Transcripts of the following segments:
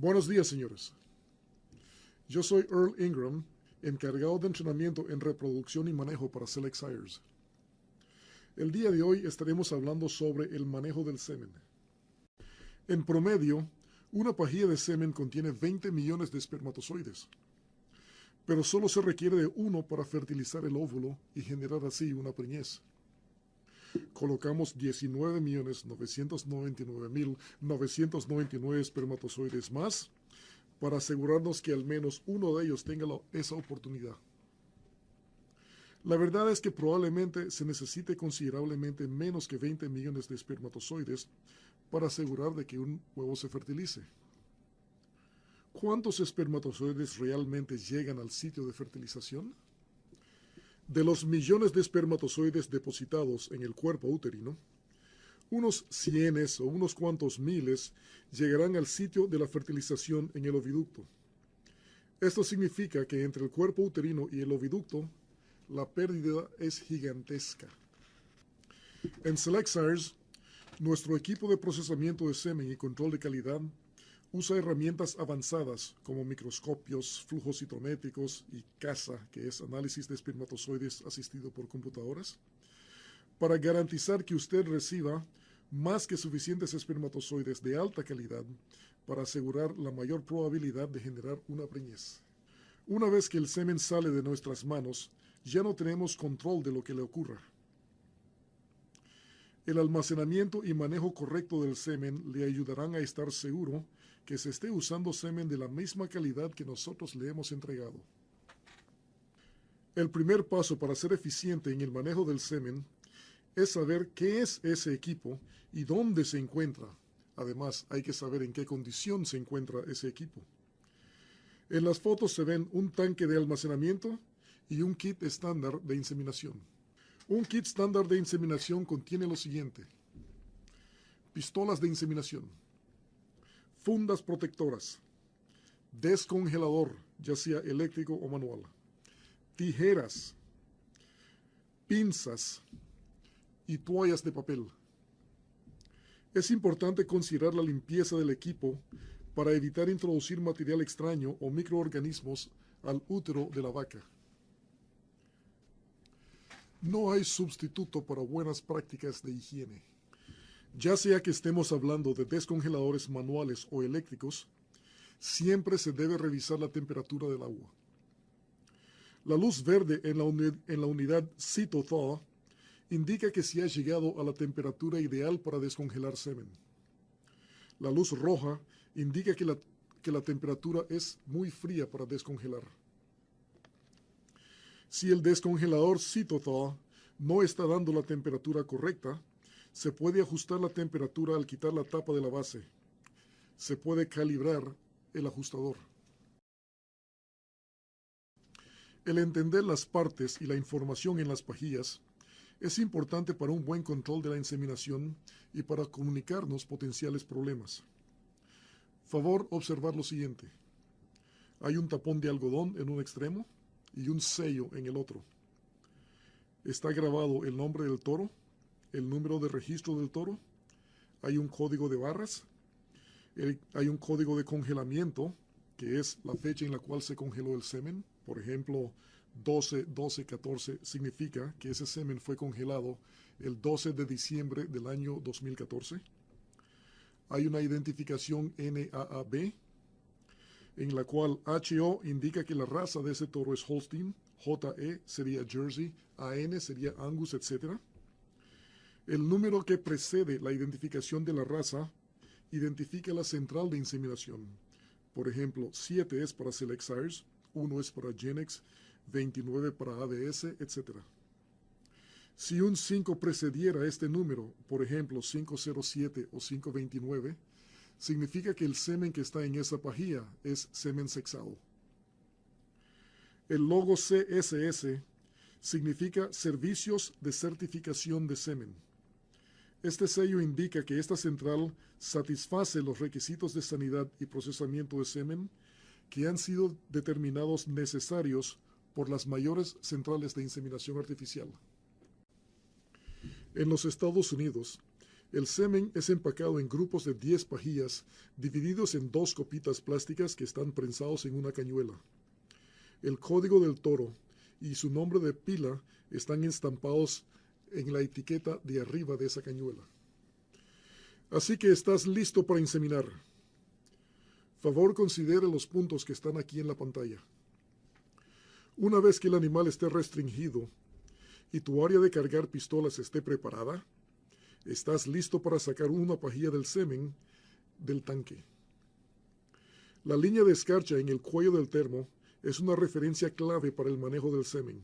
Buenos días, señores. Yo soy Earl Ingram, encargado de entrenamiento en reproducción y manejo para Select Sires. El día de hoy estaremos hablando sobre el manejo del semen. En promedio, una pajilla de semen contiene 20 millones de espermatozoides, pero solo se requiere de uno para fertilizar el óvulo y generar así una preñez. Colocamos 19.999.999 espermatozoides más para asegurarnos que al menos uno de ellos tenga esa oportunidad. La verdad es que probablemente se necesite considerablemente menos que 20 millones de espermatozoides para asegurar de que un huevo se fertilice. ¿Cuántos espermatozoides realmente llegan al sitio de fertilización? De los millones de espermatozoides depositados en el cuerpo uterino, unos cienes o unos cuantos miles llegarán al sitio de la fertilización en el oviducto. Esto significa que entre el cuerpo uterino y el oviducto, la pérdida es gigantesca. En Select Sires, nuestro equipo de procesamiento de semen y control de calidad usa herramientas avanzadas como microscopios, flujos citométricos y CASA, que es análisis de espermatozoides asistido por computadoras, para garantizar que usted reciba más que suficientes espermatozoides de alta calidad para asegurar la mayor probabilidad de generar una preñez. Una vez que el semen sale de nuestras manos, ya no tenemos control de lo que le ocurra. El almacenamiento y manejo correcto del semen le ayudarán a estar seguro que se esté usando semen de la misma calidad que nosotros le hemos entregado. El primer paso para ser eficiente en el manejo del semen es saber qué es ese equipo y dónde se encuentra. Además, hay que saber en qué condición se encuentra ese equipo. En las fotos se ven un tanque de almacenamiento y un kit estándar de inseminación. Un kit estándar de inseminación contiene lo siguiente: pistolas de inseminación, fundas protectoras, descongelador, ya sea eléctrico o manual, tijeras, pinzas y toallas de papel. Es importante considerar la limpieza del equipo para evitar introducir material extraño o microorganismos al útero de la vaca. No hay sustituto para buenas prácticas de higiene. Ya sea que estemos hablando de descongeladores manuales o eléctricos, siempre se debe revisar la temperatura del agua. La luz verde en la unidad CytoThaw indica que se ha llegado a la temperatura ideal para descongelar semen. La luz roja indica que la temperatura es muy fría para descongelar. Si el descongelador CytoThaw no está dando la temperatura correcta, se puede ajustar la temperatura al quitar la tapa de la base. Se puede calibrar el ajustador. El entender las partes y la información en las pajillas es importante para un buen control de la inseminación y para comunicarnos potenciales problemas. Favor observar lo siguiente. Hay un tapón de algodón en un extremo y un sello en el otro. Está grabado el nombre del toro, el número de registro del toro, hay un código de barras, hay un código de congelamiento, que es la fecha en la cual se congeló el semen. Por ejemplo, 12-12-14 significa que ese semen fue congelado el 12 de diciembre del año 2014. Hay una identificación NAAB, en la cual HO indica que la raza de ese toro es Holstein, JE sería Jersey, AN sería Angus, etc. El número que precede la identificación de la raza identifica la central de inseminación. Por ejemplo, 7 es para Select Sires, 1 es para Genex, 29 para ADS, etc. Si un 5 precediera este número, por ejemplo 507 o 529, significa que el semen que está en esa pajilla es semen sexado. El logo CSS significa Servicios de Certificación de Semen. Este sello indica que esta central satisface los requisitos de sanidad y procesamiento de semen que han sido determinados necesarios por las mayores centrales de inseminación artificial. En los Estados Unidos, El semen es empacado en grupos de 10 pajillas divididos en 2 copitas plásticas que están prensados en una cañuela. El código del toro y su nombre de pila están estampados en la etiqueta de arriba de esa cañuela. Así que estás listo para inseminar. Favor considere los puntos que están aquí en la pantalla. Una vez que el animal esté restringido y tu área de cargar pistolas esté preparada, estás listo para sacar una pajilla del semen del tanque. La línea de escarcha en el cuello del termo es una referencia clave para el manejo del semen.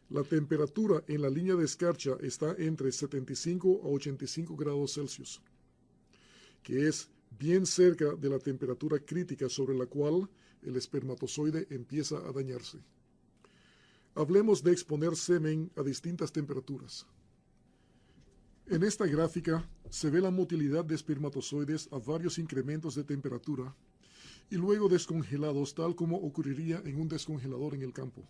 La temperatura en la línea de escarcha está entre 75 a 85 grados Celsius, que es bien cerca de la temperatura crítica sobre la cual el espermatozoide empieza a dañarse. Hablemos de exponer semen a distintas temperaturas. En esta gráfica se ve la motilidad de espermatozoides a varios incrementos de temperatura y luego descongelados tal como ocurriría en un descongelador en el campo.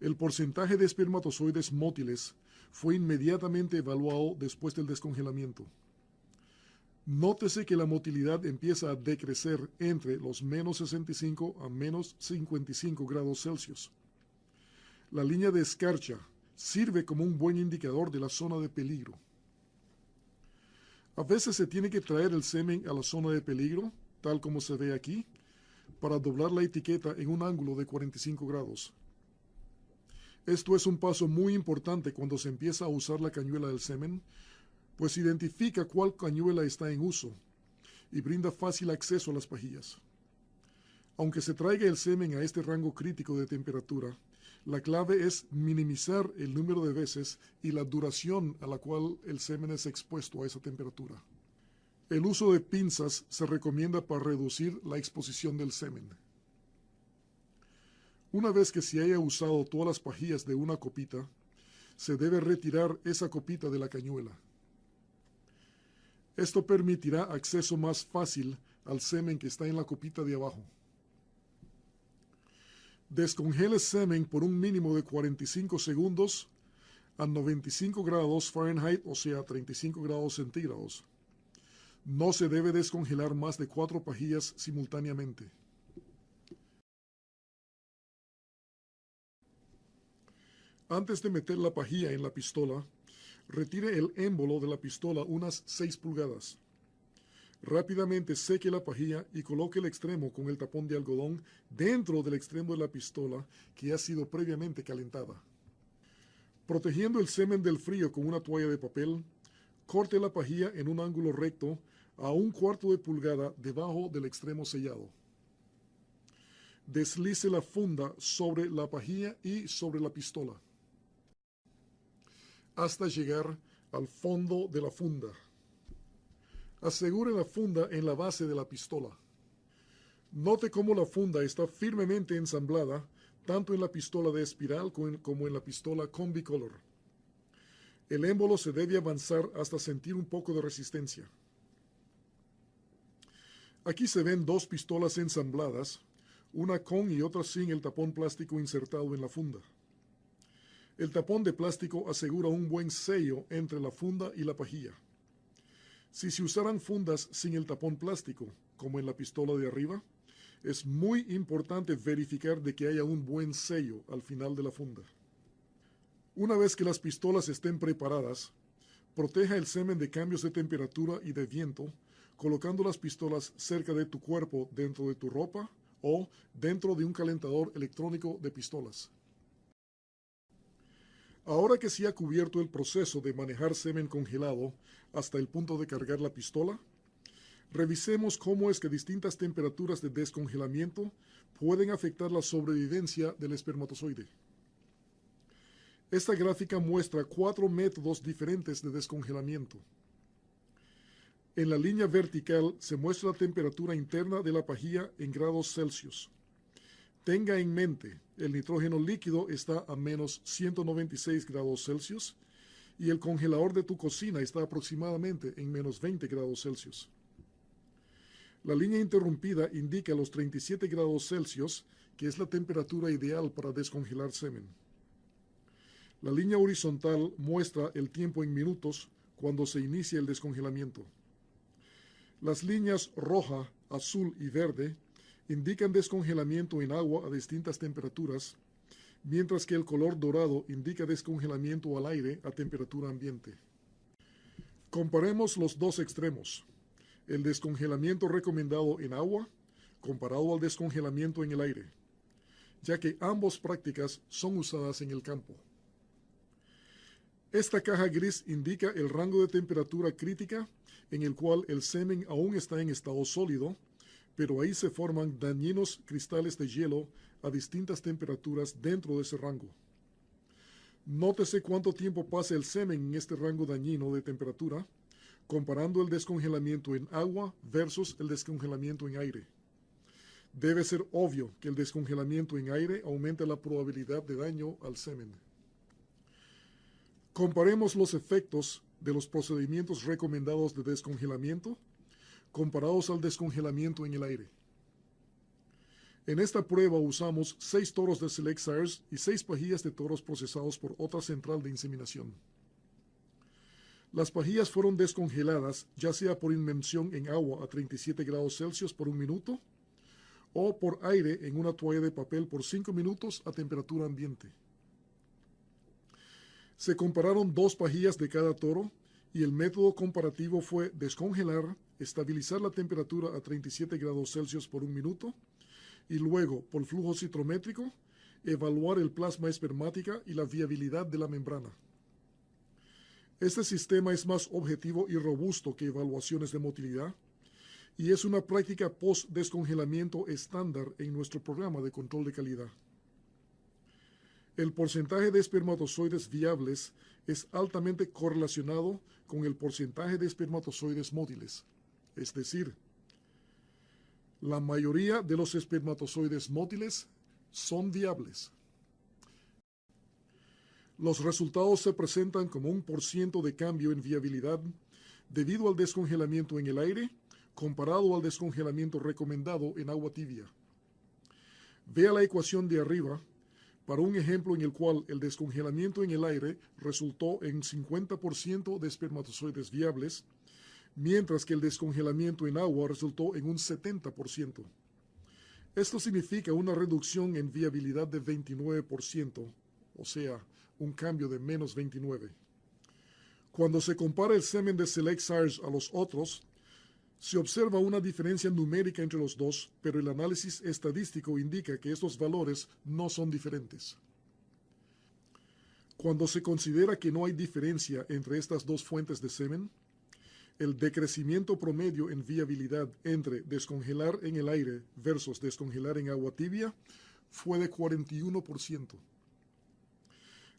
El porcentaje de espermatozoides mótiles fue inmediatamente evaluado después del descongelamiento. Nótese que la motilidad empieza a decrecer entre los menos 65 a menos 55 grados Celsius. La línea de escarcha sirve como un buen indicador de la zona de peligro. A veces se tiene que traer el semen a la zona de peligro, tal como se ve aquí, para doblar la etiqueta en un ángulo de 45 grados. Esto es un paso muy importante cuando se empieza a usar la cañuela del semen, pues identifica cuál cañuela está en uso y brinda fácil acceso a las pajillas. Aunque se traiga el semen a este rango crítico de temperatura, la clave es minimizar el número de veces y la duración a la cual el semen es expuesto a esa temperatura. El uso de pinzas se recomienda para reducir la exposición del semen. Una vez que se haya usado todas las pajillas de una copita, se debe retirar esa copita de la cañuela. Esto permitirá acceso más fácil al semen que está en la copita de abajo. Descongele semen por un mínimo de 45 segundos a 95 grados Fahrenheit, o sea, 35 grados centígrados. No se debe descongelar más de 4 pajillas simultáneamente. Antes de meter la pajilla en la pistola, retire el émbolo de la pistola unas 6 pulgadas. Rápidamente seque la pajilla y coloque el extremo con el tapón de algodón dentro del extremo de la pistola que ha sido previamente calentada. Protegiendo el semen del frío con una toalla de papel, corte la pajilla en un ángulo recto a 1/4 de pulgada debajo del extremo sellado. Deslice la funda sobre la pajilla y sobre la pistola, hasta llegar al fondo de la funda. Asegure la funda en la base de la pistola. Note cómo la funda está firmemente ensamblada, tanto en la pistola de espiral como en la pistola con bicolor. El émbolo se debe avanzar hasta sentir un poco de resistencia. Aquí se ven 2 pistolas ensambladas, una con y otra sin el tapón plástico insertado en la funda. El tapón de plástico asegura un buen sello entre la funda y la pajilla. Si se usaran fundas sin el tapón plástico, como en la pistola de arriba, es muy importante verificar de que haya un buen sello al final de la funda. Una vez que las pistolas estén preparadas, proteja el semen de cambios de temperatura y de viento, colocando las pistolas cerca de tu cuerpo dentro de tu ropa o dentro de un calentador electrónico de pistolas. Ahora que se ha cubierto el proceso de manejar semen congelado hasta el punto de cargar la pistola, revisemos cómo es que distintas temperaturas de descongelamiento pueden afectar la sobrevivencia del espermatozoide. Esta gráfica muestra 4 métodos diferentes de descongelamiento. En la línea vertical se muestra la temperatura interna de la pajilla en grados Celsius. Tenga en mente, el nitrógeno líquido está a menos 196 grados Celsius y el congelador de tu cocina está aproximadamente en menos 20 grados Celsius. La línea interrumpida indica los 37 grados Celsius, que es la temperatura ideal para descongelar semen. La línea horizontal muestra el tiempo en minutos cuando se inicia el descongelamiento. Las líneas roja, azul y verde indican descongelamiento en agua a distintas temperaturas, mientras que el color dorado indica descongelamiento al aire a temperatura ambiente. Comparemos los dos extremos, el descongelamiento recomendado en agua comparado al descongelamiento en el aire, ya que ambas prácticas son usadas en el campo. Esta caja gris indica el rango de temperatura crítica en el cual el semen aún está en estado sólido, pero ahí se forman dañinos cristales de hielo a distintas temperaturas dentro de ese rango. Nótese cuánto tiempo pasa el semen en este rango dañino de temperatura, comparando el descongelamiento en agua versus el descongelamiento en aire. Debe ser obvio que el descongelamiento en aire aumenta la probabilidad de daño al semen. Comparemos los efectos de los procedimientos recomendados de descongelamiento comparados al descongelamiento en el aire. En esta prueba usamos 6 toros de Select Sires y 6 pajillas de toros procesados por otra central de inseminación. Las pajillas fueron descongeladas ya sea por inmersión en agua a 37 grados Celsius por 1 minuto o por aire en una toalla de papel por 5 minutos a temperatura ambiente. Se compararon 2 pajillas de cada toro y el método comparativo fue descongelar, estabilizar la temperatura a 37 grados Celsius por 1 minuto y luego, por flujo citrométrico, evaluar el plasma espermática y la viabilidad de la membrana. Este sistema es más objetivo y robusto que evaluaciones de motilidad y es una práctica post-descongelamiento estándar en nuestro programa de control de calidad. El porcentaje de espermatozoides viables es altamente correlacionado con el porcentaje de espermatozoides mótiles, es decir, la mayoría de los espermatozoides mótiles son viables. Los resultados se presentan como 1% de cambio en viabilidad debido al descongelamiento en el aire comparado al descongelamiento recomendado en agua tibia. Vea la ecuación de arriba para un ejemplo en el cual el descongelamiento en el aire resultó en 50% de espermatozoides viables, mientras que el descongelamiento en agua resultó en un 70%. Esto significa una reducción en viabilidad de 29%, o sea, un cambio de menos 29. Cuando se compara el semen de Select Sires a los otros, se observa una diferencia numérica entre los dos, pero el análisis estadístico indica que estos valores no son diferentes. Cuando se considera que no hay diferencia entre estas dos fuentes de semen, el decrecimiento promedio en viabilidad entre descongelar en el aire versus descongelar en agua tibia fue de 41%.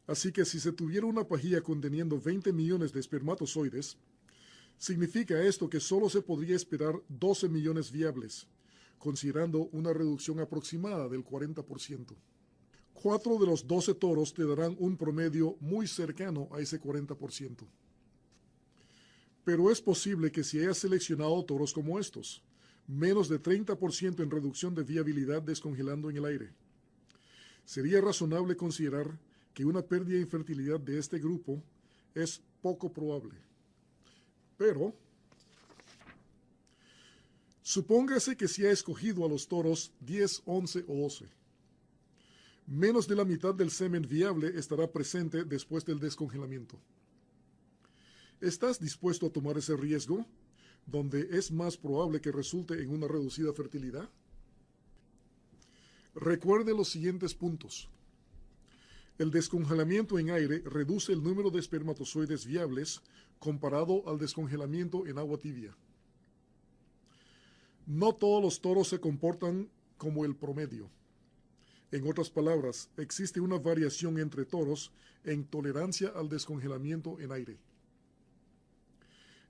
Así que si se tuviera una pajilla conteniendo 20 millones de espermatozoides, significa esto que solo se podría esperar 12 millones viables, considerando una reducción aproximada del 40%. 4 de los 12 toros te darán un promedio muy cercano a ese 40%. Pero es posible que si hayas seleccionado toros como estos, menos de 30% en reducción de viabilidad descongelando en el aire. Sería razonable considerar que una pérdida de fertilidad de este grupo es poco probable. Pero, supóngase que se ha escogido a los toros 10, 11 o 12. Menos de la mitad del semen viable estará presente después del descongelamiento. ¿Estás dispuesto a tomar ese riesgo, donde es más probable que resulte en una reducida fertilidad? Recuerde los siguientes puntos. El descongelamiento en aire reduce el número de espermatozoides viables comparado al descongelamiento en agua tibia. No todos los toros se comportan como el promedio. En otras palabras, existe una variación entre toros en tolerancia al descongelamiento en aire.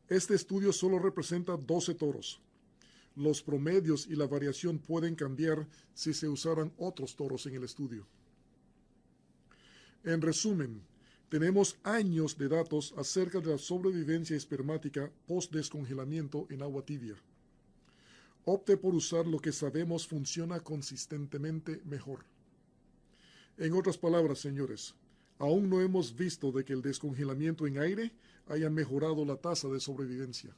Este estudio solo representa 12 toros. Los promedios y la variación pueden cambiar si se usaran otros toros en el estudio. En resumen, tenemos años de datos acerca de la sobrevivencia espermática post-descongelamiento en agua tibia. Opte por usar lo que sabemos funciona consistentemente mejor. En otras palabras, señores, aún no hemos visto de que el descongelamiento en aire haya mejorado la tasa de sobrevivencia.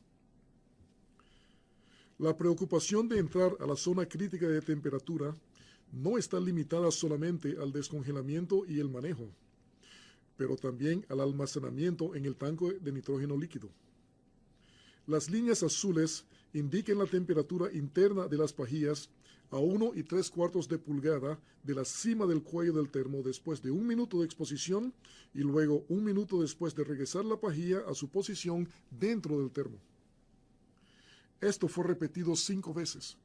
La preocupación de entrar a la zona crítica de temperatura no está limitada solamente al descongelamiento y el manejo, pero también al almacenamiento en el tanque de nitrógeno líquido. Las líneas azules indican la temperatura interna de las pajillas a 1 3/4 de pulgada de la cima del cuello del termo después de 1 minuto de exposición y luego 1 minuto después de regresar la pajilla a su posición dentro del termo. Esto fue repetido 5 veces.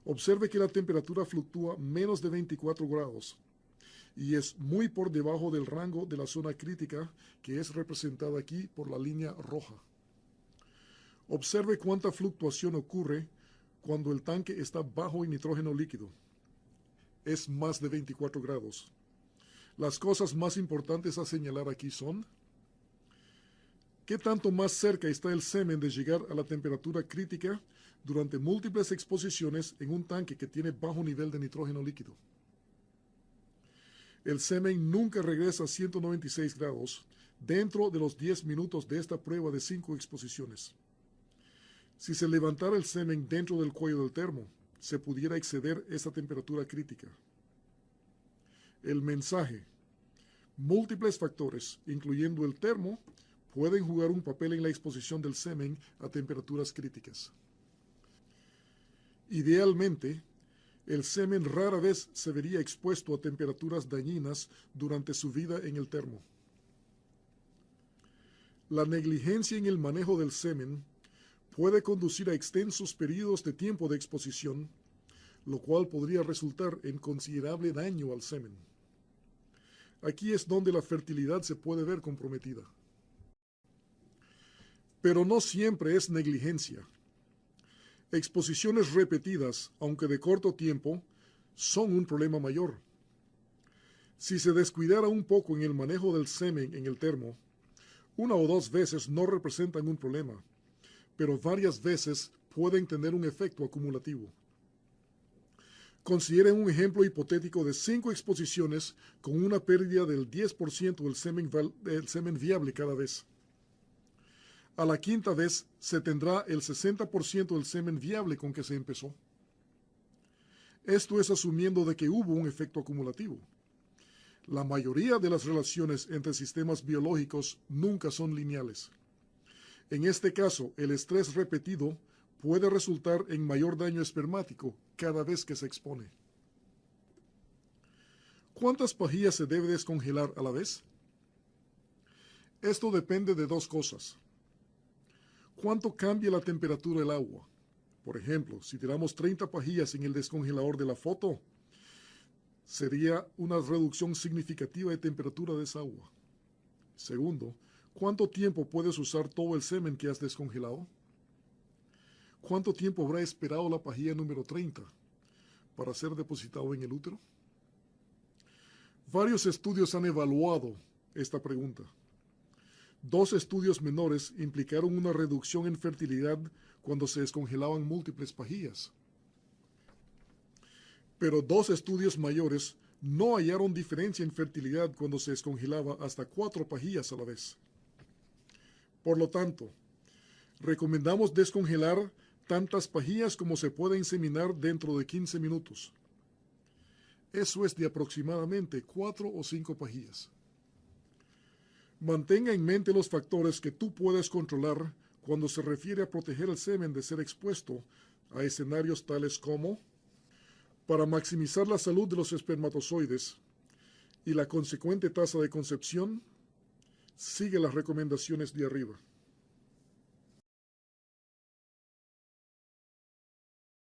Observe que la temperatura fluctúa menos de 24 grados y es muy por debajo del rango de la zona crítica, que es representada aquí por la línea roja. Observe cuánta fluctuación ocurre cuando el tanque está bajo en nitrógeno líquido. Es más de 24 grados. Las cosas más importantes a señalar aquí son: ¿qué tanto más cerca está el semen de llegar a la temperatura crítica durante múltiples exposiciones en un tanque que tiene bajo nivel de nitrógeno líquido? El semen nunca regresa a 196 grados dentro de los 10 minutos de esta prueba de 5 exposiciones. Si se levantara el semen dentro del cuello del termo, se pudiera exceder esta temperatura crítica. El mensaje: múltiples factores, incluyendo el termo, pueden jugar un papel en la exposición del semen a temperaturas críticas. Idealmente, el semen rara vez se vería expuesto a temperaturas dañinas durante su vida en el termo. La negligencia en el manejo del semen puede conducir a extensos periodos de tiempo de exposición, lo cual podría resultar en considerable daño al semen. Aquí es donde la fertilidad se puede ver comprometida. Pero no siempre es negligencia. Exposiciones repetidas, aunque de corto tiempo, son un problema mayor. Si se descuidara un poco en el manejo del semen en el termo, 1 o 2 veces no representan un problema, pero varias veces pueden tener un efecto acumulativo. Consideren un ejemplo hipotético de 5 exposiciones con una pérdida del 10% del semen viable cada vez. A la quinta vez se tendrá el 60% del semen viable con que se empezó. Esto es asumiendo de que hubo un efecto acumulativo. La mayoría de las relaciones entre sistemas biológicos nunca son lineales. En este caso, el estrés repetido puede resultar en mayor daño espermático cada vez que se expone. ¿Cuántas pajillas se debe descongelar a la vez? Esto depende de 2 cosas. ¿Cuánto cambia la temperatura del agua? Por ejemplo, si tiramos 30 pajillas en el descongelador de la foto, sería una reducción significativa de temperatura de esa agua. Segundo, ¿cuánto tiempo puedes usar todo el semen que has descongelado? ¿Cuánto tiempo habrá esperado la pajilla número 30 para ser depositado en el útero? Varios estudios han evaluado esta pregunta. 2 estudios menores implicaron una reducción en fertilidad cuando se descongelaban múltiples pajillas. Pero 2 estudios mayores no hallaron diferencia en fertilidad cuando se descongelaba hasta 4 pajillas a la vez. Por lo tanto, recomendamos descongelar tantas pajillas como se pueda inseminar dentro de 15 minutos. Eso es de aproximadamente 4 o 5 pajillas. Mantenga en mente los factores que tú puedes controlar cuando se refiere a proteger el semen de ser expuesto a escenarios tales como: para maximizar la salud de los espermatozoides y la consecuente tasa de concepción, sigue las recomendaciones de arriba.